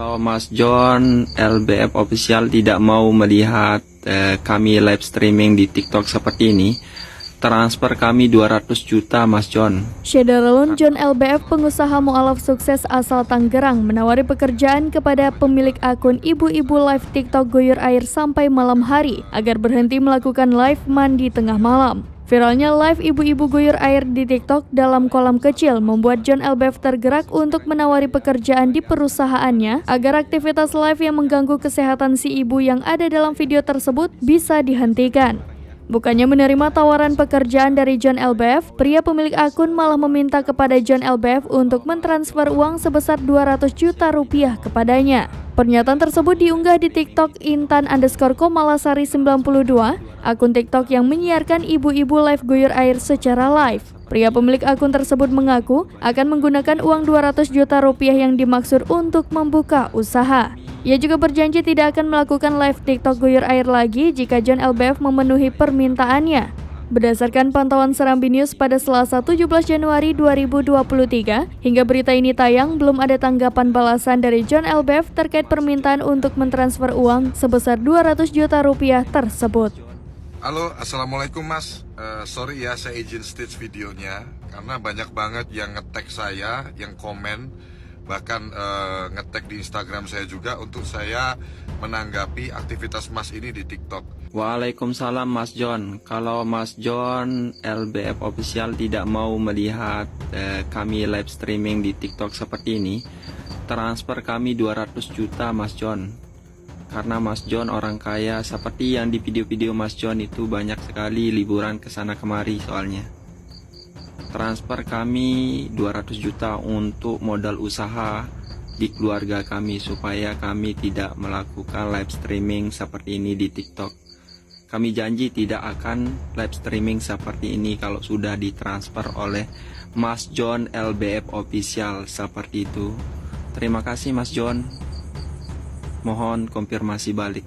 Kalau Mas John LBF Official tidak mau melihat kami live streaming di TikTok seperti ini, transfer kami 200 juta Mas John. Syederalun John LBF, pengusaha mualaf sukses asal Tangerang, menawari pekerjaan kepada pemilik akun ibu-ibu live TikTok guyur air sampai malam hari agar berhenti melakukan live mandi tengah malam. Viralnya live ibu-ibu guyur air di TikTok dalam kolam kecil membuat John LBF tergerak untuk menawari pekerjaan di perusahaannya agar aktivitas live yang mengganggu kesehatan si ibu yang ada dalam video tersebut bisa dihentikan. Bukannya menerima tawaran pekerjaan dari John LBF, pria pemilik akun malah meminta kepada John LBF untuk mentransfer uang sebesar 200 juta rupiah kepadanya. Pernyataan tersebut diunggah di TikTok Intan_Komalasari92, akun TikTok yang menyiarkan ibu-ibu live guyur air secara live. Pria pemilik akun tersebut mengaku akan menggunakan uang 200 juta rupiah yang dimaksud untuk membuka usaha. Ia juga berjanji tidak akan melakukan live TikTok guyur air lagi jika John LBF memenuhi permintaannya. Berdasarkan pantauan Serambi News pada Selasa 17 Januari 2023, hingga berita ini tayang, belum ada tanggapan balasan dari John LBF terkait permintaan untuk mentransfer uang sebesar 200 juta rupiah tersebut. Halo, Assalamualaikum Mas. Sorry ya, saya izin stage videonya karena banyak banget yang nge-tag saya, yang komen, bahkan nge-tag di Instagram saya juga untuk saya menanggapi aktivitas Mas ini di TikTok. Waalaikumsalam Mas John. Kalau Mas John LBF Official tidak mau melihat kami live streaming di TikTok seperti ini, transfer kami 200 juta Mas John. Karena Mas John orang kaya, seperti yang di video-video Mas John itu banyak sekali liburan ke sana kemari soalnya. Transfer kami 200 juta untuk modal usaha di keluarga kami supaya kami tidak melakukan live streaming seperti ini di TikTok. Kami janji tidak akan live streaming seperti ini kalau sudah ditransfer oleh Mas John LBF Official seperti itu. Terima kasih Mas John. Mohon konfirmasi balik.